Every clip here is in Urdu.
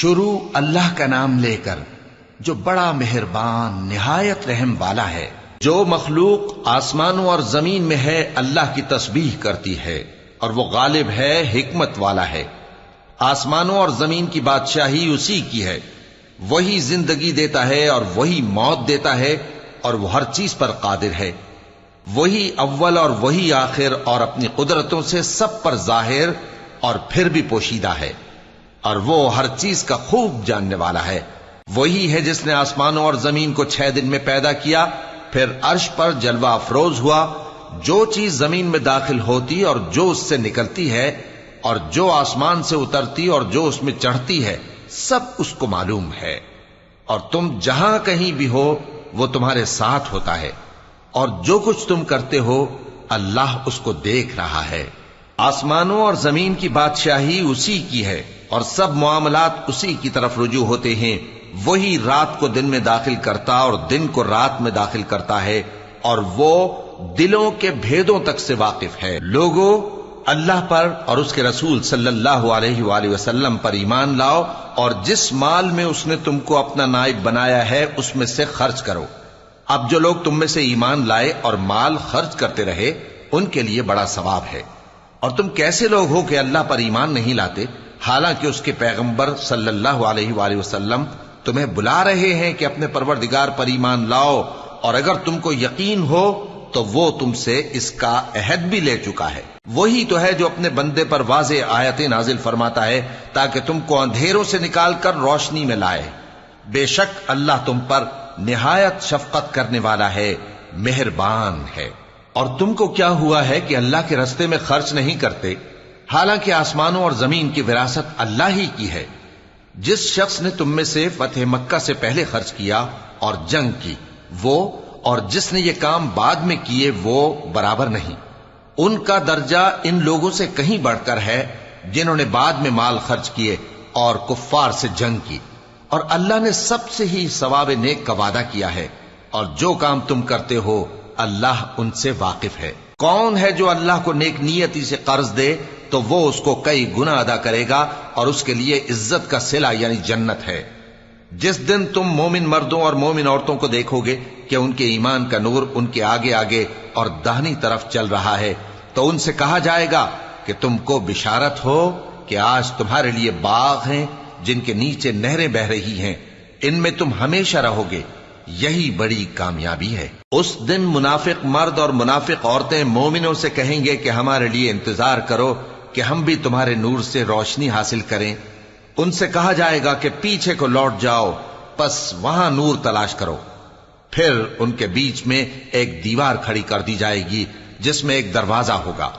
شروع اللہ کا نام لے کر جو بڑا مہربان نہایت رحم والا ہے۔ جو مخلوق آسمانوں اور زمین میں ہے اللہ کی تسبیح کرتی ہے اور وہ غالب ہے، حکمت والا ہے۔ آسمانوں اور زمین کی بادشاہی اسی کی ہے، وہی زندگی دیتا ہے اور وہی موت دیتا ہے، اور وہ ہر چیز پر قادر ہے۔ وہی اول اور وہی آخر، اور اپنی قدرتوں سے سب پر ظاہر اور پھر بھی پوشیدہ ہے، اور وہ ہر چیز کا خوب جاننے والا ہے۔ وہی ہے جس نے آسمانوں اور زمین کو 6 دن میں پیدا کیا، پھر عرش پر جلوہ افروز ہوا۔ جو چیز زمین میں داخل ہوتی اور جو اس سے نکلتی ہے، اور جو آسمان سے اترتی اور جو اس میں چڑھتی ہے، سب اس کو معلوم ہے۔ اور تم جہاں کہیں بھی ہو وہ تمہارے ساتھ ہوتا ہے، اور جو کچھ تم کرتے ہو اللہ اس کو دیکھ رہا ہے۔ آسمانوں اور زمین کی بادشاہی اسی کی ہے، اور سب معاملات اسی کی طرف رجوع ہوتے ہیں۔ وہی رات کو دن میں داخل کرتا اور دن کو رات میں داخل کرتا ہے، اور وہ دلوں کے بھیدوں تک سے واقف ہے۔ لوگوں، اللہ پر اور اس کے رسول صلی اللہ علیہ وآلہ وسلم پر ایمان لاؤ، اور جس مال میں اس نے تم کو اپنا نائب بنایا ہے اس میں سے خرچ کرو۔ اب جو لوگ تم میں سے ایمان لائے اور مال خرچ کرتے رہے ان کے لیے بڑا ثواب ہے۔ اور تم کیسے لوگ ہو کہ اللہ پر ایمان نہیں لاتے، حالانکہ اس کے پیغمبر صلی اللہ علیہ وآلہ وسلم تمہیں بلا رہے ہیں کہ اپنے پروردگار پر ایمان لاؤ، اور اگر تم کو یقین ہو تو وہ تم سے اس کا عہد بھی لے چکا ہے۔ وہی تو ہے جو اپنے بندے پر واضح آیتیں نازل فرماتا ہے تاکہ تم کو اندھیروں سے نکال کر روشنی میں لائے۔ بے شک اللہ تم پر نہایت شفقت کرنے والا ہے، مہربان ہے۔ اور تم کو کیا ہوا ہے کہ اللہ کے رستے میں خرچ نہیں کرتے، حالانکہ آسمانوں اور زمین کی وراثت اللہ ہی کی ہے۔ جس شخص نے تم میں سے فتح مکہ سے پہلے خرچ کیا اور جنگ کی، وہ اور جس نے یہ کام بعد میں کیے وہ برابر نہیں۔ ان کا درجہ ان لوگوں سے کہیں بڑھ کر ہے جنہوں نے بعد میں مال خرچ کیے اور کفار سے جنگ کی، اور اللہ نے سب سے ہی ثواب نیک کا وعدہ کیا ہے، اور جو کام تم کرتے ہو اللہ ان سے واقف ہے۔ کون ہے جو اللہ کو نیک نیتی سے قرض دے تو وہ اس کو کئی گنا ادا کرے گا، اور اس کے لیے عزت کا صلہ یعنی جنت ہے۔ جس دن تم مومن مردوں اور مومن عورتوں کو دیکھو گے کہ ان کے ایمان کا نور ان کے آگے آگے اور داہنی طرف چل رہا ہے، تو ان سے کہا جائے گا کہ تم کو بشارت ہو کہ آج تمہارے لیے باغ ہیں جن کے نیچے نہریں بہ رہی ہیں، ان میں تم ہمیشہ رہو گے، یہی بڑی کامیابی ہے۔ اس دن منافق مرد اور منافق عورتیں مومنوں سے کہیں گے کہ ہمارے لیے انتظار کرو کہ ہم بھی تمہارے نور سے روشنی حاصل کریں۔ ان سے کہا جائے گا کہ پیچھے کو لوٹ جاؤ، پس وہاں نور تلاش کرو۔ پھر ان کے بیچ میں ایک دیوار کھڑی کر دی جائے گی جس میں ایک دروازہ ہوگا،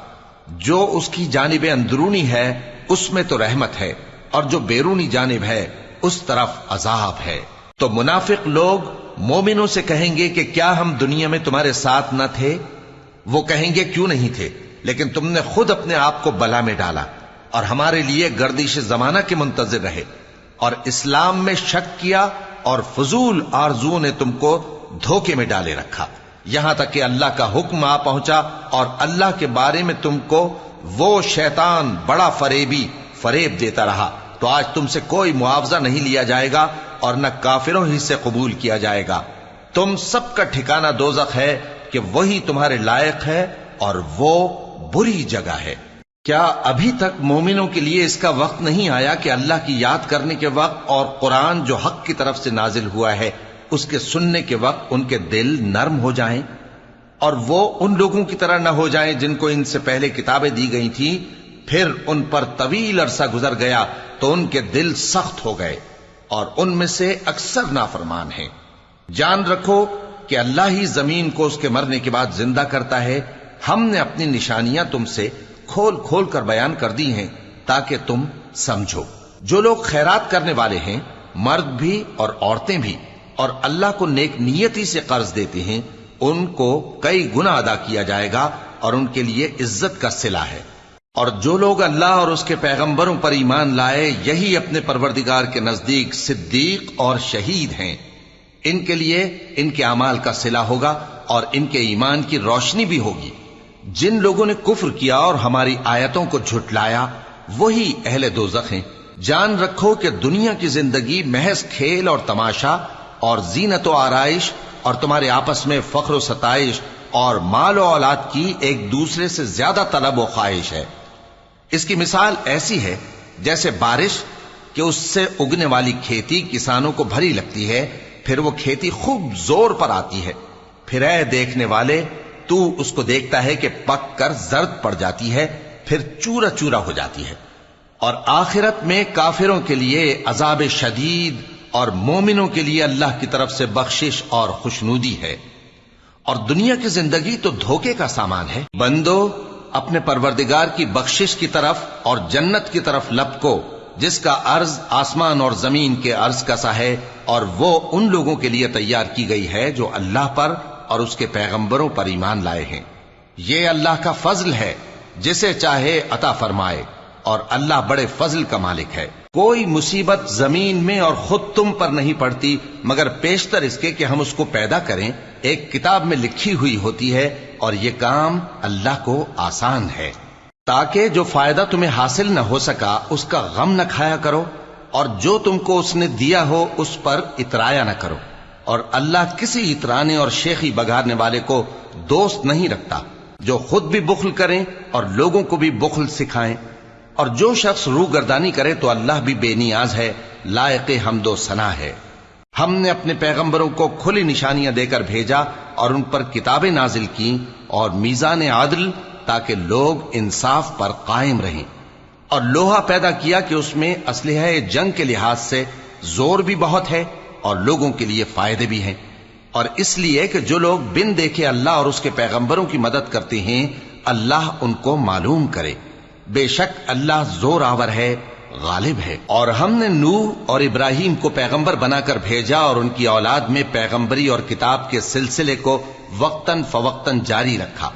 جو اس کی جانب اندرونی ہے اس میں تو رحمت ہے، اور جو بیرونی جانب ہے اس طرف عذاب ہے۔ تو منافق لوگ مومنوں سے کہیں گے کہ کیا ہم دنیا میں تمہارے ساتھ نہ تھے؟ وہ کہیں گے کیوں نہیں تھے، لیکن تم نے خود اپنے آپ کو بلا میں ڈالا اور ہمارے لیے گردش زمانہ کے منتظر رہے، اور اسلام میں شک کیا، اور فضول آرزوؤں نے تم کو دھوکے میں ڈالے رکھا، یہاں تک کہ اللہ کا حکم آ پہنچا، اور اللہ کے بارے میں تم کو وہ شیطان بڑا فریب دیتا رہا۔ تو آج تم سے کوئی معاوضہ نہیں لیا جائے گا، اور نہ کافروں ہی سے قبول کیا جائے گا۔ تم سب کا ٹھکانہ دوزخ ہے کہ وہی تمہارے لائق ہے، اور وہ بری جگہ ہے۔ کیا ابھی تک مومنوں کے لیے اس کا وقت نہیں آیا کہ اللہ کی یاد کرنے کے وقت اور قرآن جو حق کی طرف سے نازل ہوا ہے اس کے سننے کے وقت ان کے دل نرم ہو جائیں، اور وہ ان لوگوں کی طرح نہ ہو جائیں جن کو ان سے پہلے کتابیں دی گئی تھیں، پھر ان پر طویل عرصہ گزر گیا تو ان کے دل سخت ہو گئے، اور ان میں سے اکثر نافرمان ہیں۔ جان رکھو کہ اللہ ہی زمین کو اس کے مرنے کے بعد زندہ کرتا ہے۔ ہم نے اپنی نشانیاں تم سے کھول کھول کر بیان کر دی ہیں تاکہ تم سمجھو۔ جو لوگ خیرات کرنے والے ہیں، مرد بھی اور عورتیں بھی، اور اللہ کو نیک نیتی سے قرض دیتے ہیں، ان کو کئی گنا ادا کیا جائے گا، اور ان کے لیے عزت کا صلہ ہے۔ اور جو لوگ اللہ اور اس کے پیغمبروں پر ایمان لائے، یہی اپنے پروردگار کے نزدیک صدیق اور شہید ہیں۔ ان کے لیے ان کے اعمال کا صلہ ہوگا، اور ان کے ایمان کی روشنی بھی ہوگی۔ جن لوگوں نے کفر کیا اور ہماری آیتوں کو جھٹلایا، وہی اہل دوزخ ہیں۔ جان رکھو کہ دنیا کی زندگی محض کھیل اور تماشا اور زینت و آرائش اور تمہارے آپس میں فخر و ستائش اور مال و اولاد کی ایک دوسرے سے زیادہ طلب و خواہش ہے۔ اس کی مثال ایسی ہے جیسے بارش کہ اس سے اگنے والی کھیتی کسانوں کو بھری لگتی ہے، پھر وہ کھیتی خوب زور پر آتی ہے، پھر اے دیکھنے والے تو اس کو دیکھتا ہے کہ پک کر زرد پڑ جاتی ہے، پھر چورا چورا ہو جاتی ہے۔ اور آخرت میں کافروں کے لیے عذاب شدید اور مومنوں کے لیے اللہ کی طرف سے بخشش اور خوشنودی ہے۔ اور دنیا کی زندگی تو دھوکے کا سامان ہے۔ بندو اپنے پروردگار کی بخشش کی طرف اور جنت کی طرف لپکو جس کا عرض آسمان اور زمین کے عرض کا سا ہے، اور وہ ان لوگوں کے لیے تیار کی گئی ہے جو اللہ پر اور اس کے پیغمبروں پر ایمان لائے ہیں۔ یہ اللہ کا فضل ہے، جسے چاہے عطا فرمائے، اور اللہ بڑے فضل کا مالک ہے۔ کوئی مصیبت زمین میں اور خود تم پر نہیں پڑتی مگر پیشتر اس کے کہ ہم اس کو پیدا کریں، ایک کتاب میں لکھی ہوئی ہوتی ہے، اور یہ کام اللہ کو آسان ہے۔ تاکہ جو فائدہ تمہیں حاصل نہ ہو سکا اس کا غم نہ کھایا کرو، اور جو تم کو اس نے دیا ہو اس پر اترایا نہ کرو۔ اور اللہ کسی اترانے اور شیخی بگارنے والے کو دوست نہیں رکھتا، جو خود بھی بخل کریں اور لوگوں کو بھی بخل سکھائیں۔ اور جو شخص روگردانی کرے تو اللہ بھی بے نیاز ہے، لائق حمد و ثنا ہے۔ ہم نے اپنے پیغمبروں کو کھلی نشانیاں دے کر بھیجا اور ان پر کتابیں نازل کی اور میزان عدل، تاکہ لوگ انصاف پر قائم رہیں۔ اور لوہا پیدا کیا کہ اس میں اسلحہ جنگ کے لحاظ سے زور بھی بہت ہے اور لوگوں کے لیے فائدے بھی ہیں، اور اس لیے کہ جو لوگ بن دیکھے اللہ اور اس کے پیغمبروں کی مدد کرتے ہیں اللہ ان کو معلوم کرے۔ بے شک اللہ زور آور ہے، غالب ہے۔ اور ہم نے نوح اور ابراہیم کو پیغمبر بنا کر بھیجا اور ان کی اولاد میں پیغمبری اور کتاب کے سلسلے کو وقتاً فوقتاً جاری رکھا،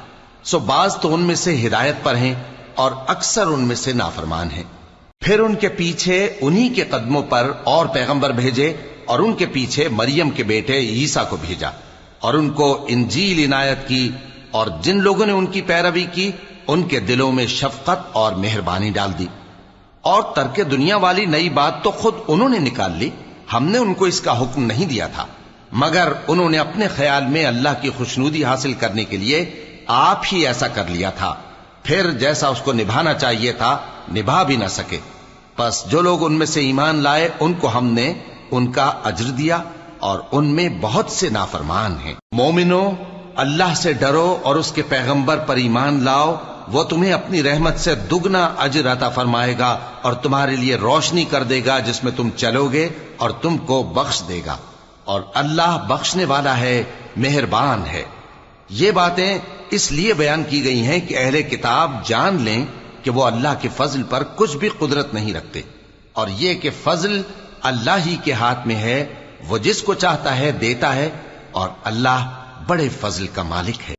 سو بعض تو ان میں سے ہدایت پر ہیں اور اکثر ان میں سے نافرمان ہیں۔ پھر ان کے پیچھے انہی کے قدموں پر اور پیغمبر بھیجے، اور ان کے پیچھے مریم کے بیٹے عیسیٰ کو بھیجا، اور ان کو انجیل عنایت کی، اور جن لوگوں نے ان کی پیروی کی ان کے دلوں میں شفقت اور مہربانی ڈال دی۔ اور ترک دنیا والی نئی بات تو خود انہوں نے نکال لی، ہم نے ان کو اس کا حکم نہیں دیا تھا، مگر انہوں نے اپنے خیال میں اللہ کی خوشنودی حاصل کرنے کے لیے آپ ہی ایسا کر لیا تھا، پھر جیسا اس کو نبھانا چاہیے تھا نبھا بھی نہ سکے۔ پس جو لوگ ان میں سے ایمان لائے ان کو ہم نے ان کا اجر دیا، اور ان میں بہت سے نافرمان ہیں۔ مومنو اللہ سے ڈرو اور اس کے پیغمبر پر ایمان لاؤ، وہ تمہیں اپنی رحمت سے دگنا اجر عطا فرمائے گا اور تمہارے لیے روشنی کر دے گا جس میں تم چلو گے، اور تم کو بخش دے گا، اور اللہ بخشنے والا ہے، مہربان ہے۔ یہ باتیں اس لیے بیان کی گئی ہیں کہ اہل کتاب جان لیں کہ وہ اللہ کے فضل پر کچھ بھی قدرت نہیں رکھتے، اور یہ کہ فضل اللہ ہی کے ہاتھ میں ہے، وہ جس کو چاہتا ہے دیتا ہے، اور اللہ بڑے فضل کا مالک ہے۔